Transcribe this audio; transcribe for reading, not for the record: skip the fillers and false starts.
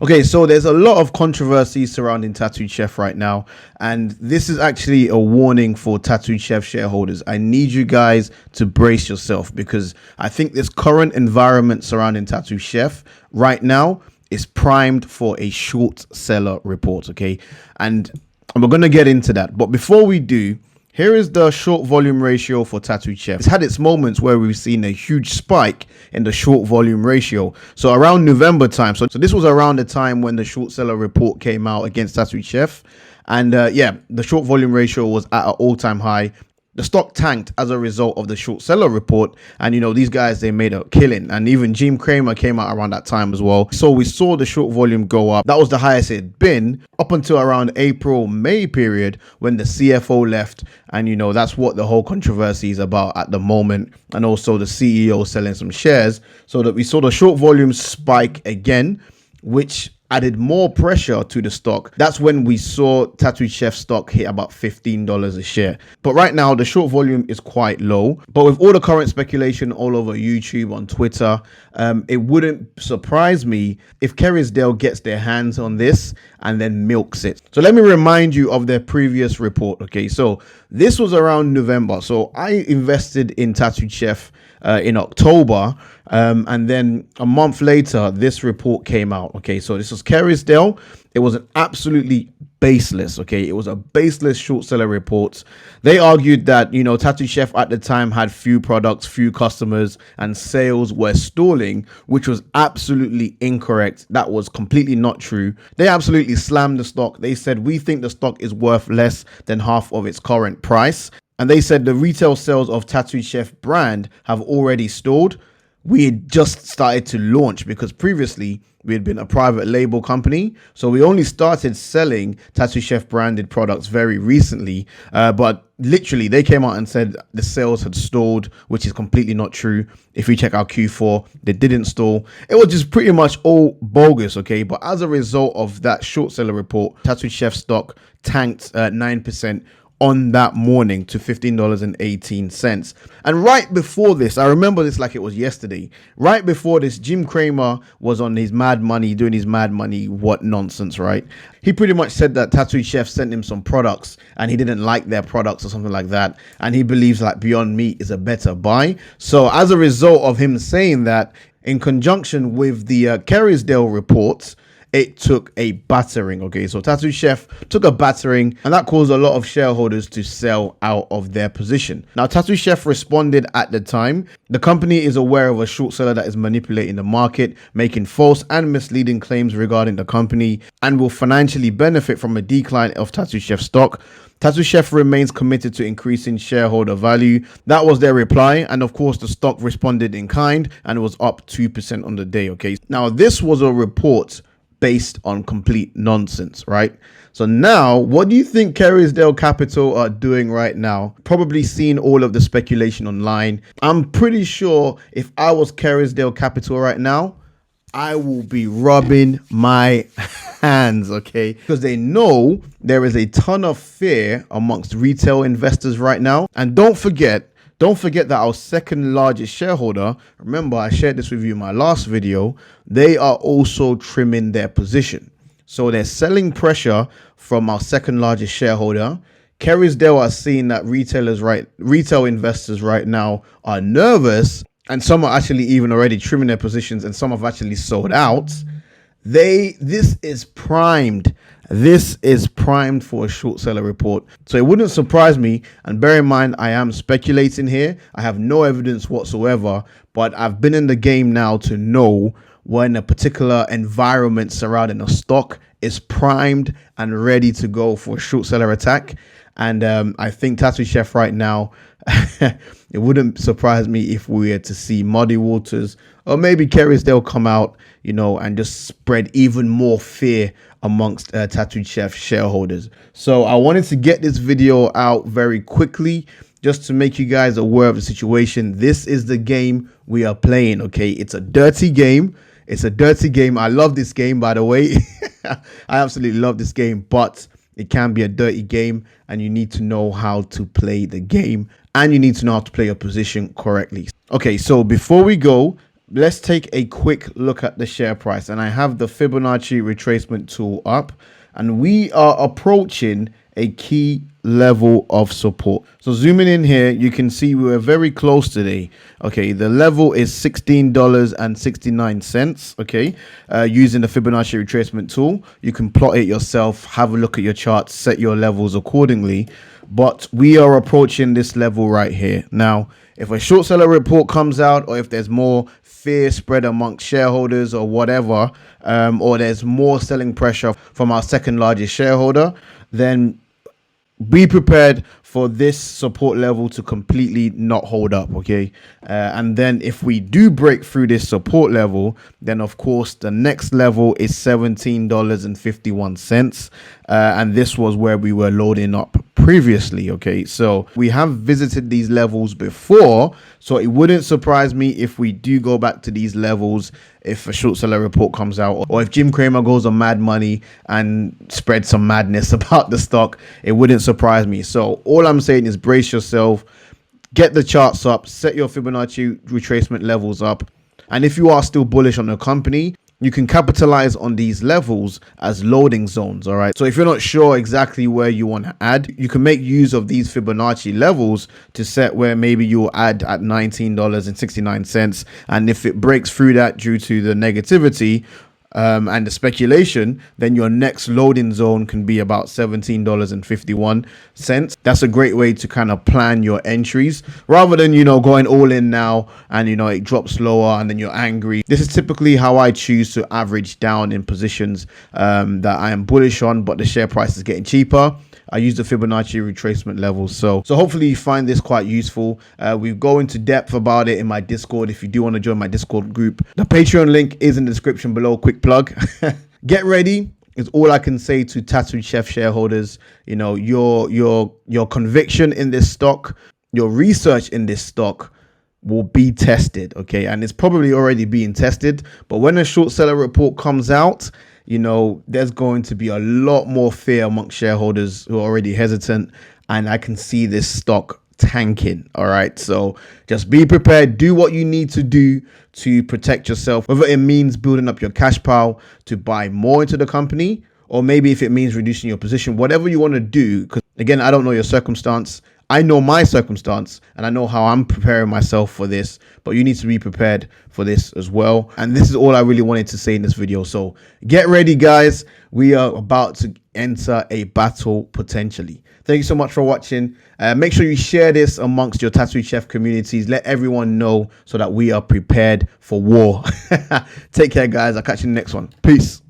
Okay, so there's a lot of controversy surrounding Tattooed Chef right now, and this is actually a warning for Tattooed Chef shareholders. I need you guys to brace yourself because I think this current environment surrounding Tattooed Chef right now is primed for a short seller report, okay? And we're going to get into that. But before we do, here is the short volume ratio for Tattooed Chef. It's had its moments where we've seen a huge spike in the short volume ratio. So around November time. So this was around the time when the short seller report came out against Tattooed Chef. And yeah, the short volume ratio was at an all-time high. The stock tanked as a result of the short seller report. And, you know, these guys, they made a killing. And even Jim Cramer came out around that time as well. So we saw the short volume go up. That was the highest it'd been up until around April, May period when the CFO left. And, you know, that's what the whole controversy is about at the moment. And also the CEO selling some shares so that we saw the short volume spike again, which added more pressure to the stock. That's when we saw Tattooed Chef stock hit about $15 a share. But right now, the short volume is quite low. But with all the current speculation all over YouTube, on Twitter, it wouldn't surprise me if Kerrisdale gets their hands on this and then milks it. So let me remind you of their previous report. Okay, so this was around November. So I invested in Tattooed Chef in October, and then a month later this report came out. Okay, so this was Kerrisdale. It was an absolutely baseless, okay, it was a baseless short seller report. They argued that, you know, Tattooed Chef at the time had few products, few customers, and sales were stalling, which was absolutely incorrect. That was completely not true. They absolutely slammed the stock. They said, we think the stock is worth less than half of its current price. And they said the retail sales of Tattooed Chef brand have already stalled. We had just started to launch because previously we had been a private label company. So we only started selling Tattooed Chef branded products very recently. But literally they came out and said the sales had stalled, which is completely not true. If we check our Q4, they didn't stall. It was just pretty much all bogus, okay? But as a result of that short seller report, Tattooed Chef stock tanked 9% on that morning to $15.18. And right before this, I remember this like it was yesterday. Right before this, Jim Cramer was on his Mad Money, doing his Mad Money what nonsense, right? He pretty much said that Tattooed Chef sent him some products and he didn't like their products or something like that. And he believes like Beyond Meat is a better buy. So as a result of him saying that, in conjunction with the Kerrisdale reports, it took a battering. Okay, so Tattooed Chef took a battering, and that caused a lot of shareholders to sell out of their position. Now, Tattooed Chef responded at the time. The company is aware of a short seller that is manipulating the market, making false and misleading claims regarding the company, and will financially benefit from a decline of Tattooed Chef stock. Tattooed Chef remains committed to increasing shareholder value. That was their reply. And of course, the stock responded in kind and was up 2% on the day. Okay, now this was a report based on complete nonsense, right? So now, what do you think Kerrisdale Capital are doing right now? Probably seen all of the speculation online. I'm pretty sure if I was Kerrisdale Capital right now, I will be rubbing my hands, okay? Because they know there is a ton of fear amongst retail investors right now. And don't forget that our second largest shareholder, remember I shared this with you in my last video, they are also trimming their position. So they're selling pressure from our second largest shareholder. Kerrisdale are seeing that retail investors right now are nervous, and some are actually even already trimming their positions, and some have actually sold out. This is primed. This is primed for a short seller report. So it wouldn't surprise me. And bear in mind, I am speculating here. I have no evidence whatsoever, but I've been in the game now to know when a particular environment surrounding a stock is primed and ready to go for a short seller attack. And I think Tattooed Chef right now, it wouldn't surprise me if we were to see Muddy Waters or maybe Kerrisdale come out, you know, and just spread even more fear amongst Tattooed Chef shareholders. So I wanted to get this video out very quickly just to make you guys aware of the situation. This is the game we are playing, okay? It's a dirty game. It's a dirty game. I love this game, by the way. I absolutely love this game, but it can be a dirty game, and you need to know how to play the game, and you need to know how to play your position correctly. Okay, so before we go, let's take a quick look at the share price, and I have the Fibonacci retracement tool up, and we are approaching a key level of support. So zooming in here, you can see we were very close today. Okay, the level is $16.69. Okay, using the Fibonacci retracement tool, you can plot it yourself, have a look at your charts, set your levels accordingly. But we are approaching this level right here. Now, if a short seller report comes out, or if there's more fear spread amongst shareholders or whatever, or there's more selling pressure from our second largest shareholder, then be prepared for this support level to completely not hold up. Okay, and then if we do break through this support level, then of course the next level is $17.51, and this was where we were loading up previously. Okay, so we have visited these levels before, so it wouldn't surprise me if we do go back to these levels if a short seller report comes out, or if Jim Cramer goes on Mad Money and spreads some madness about the stock. It wouldn't surprise me. So all I'm saying is brace yourself, get the charts up, set your Fibonacci retracement levels up, and if you are still bullish on the company, you can capitalize on these levels as loading zones. All right, so if you're not sure exactly where you want to add, you can make use of these Fibonacci levels to set where maybe you'll add at $19.69, and if it breaks through that due to the negativity and the speculation, then your next loading zone can be about $17.51. That's a great way to kind of plan your entries rather than, going all in now and, it drops lower and then you're angry. This is typically how I choose to average down in positions that I am bullish on, but the share price is getting cheaper. I use the Fibonacci retracement levels. So hopefully you find this quite useful. We go into depth about it in my Discord if you do want to join my Discord group. The Patreon link is in the description below. Quick plug. Get ready is all I can say to Tattooed Chef shareholders. Your conviction in this stock, your research in this stock will be tested. Okay, and it's probably already being tested. But when a short seller report comes out, there's going to be a lot more fear amongst shareholders who are already hesitant, and I can see this stock tanking. All right, so just be prepared. Do what you need to do to protect yourself, whether it means building up your cash pile to buy more into the company, or maybe if it means reducing your position, whatever you want to do. Because again, I don't know your circumstance. I know my circumstance and I know how I'm preparing myself for this, but you need to be prepared for this as well. And this is all I really wanted to say in this video. So get ready, guys. We are about to enter a battle potentially. Thank you so much for watching. Make sure you share this amongst your Tattooed Chef communities. Let everyone know so that we are prepared for war. Take care, guys. I'll catch you in the next one. Peace.